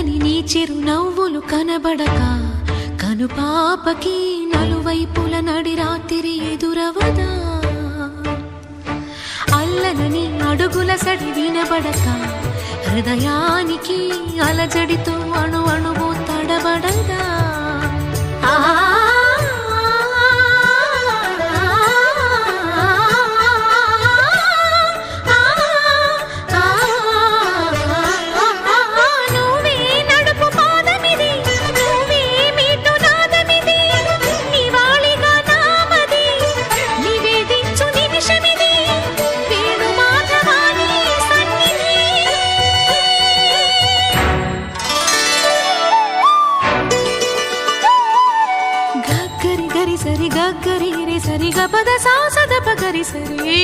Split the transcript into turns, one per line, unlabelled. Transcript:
చల్లని నీ చిరు నవ్వులు కనబడక కనుపాపకి నలువైపుల నడి రాత్రి ఎదురవదా అల్లనని అడుగుల సడి వినబడక హృదయానికి అలజడితో అణు అణువు తడబడదా సరి గరి రే సరి గ పద సా సద ప గరి సరి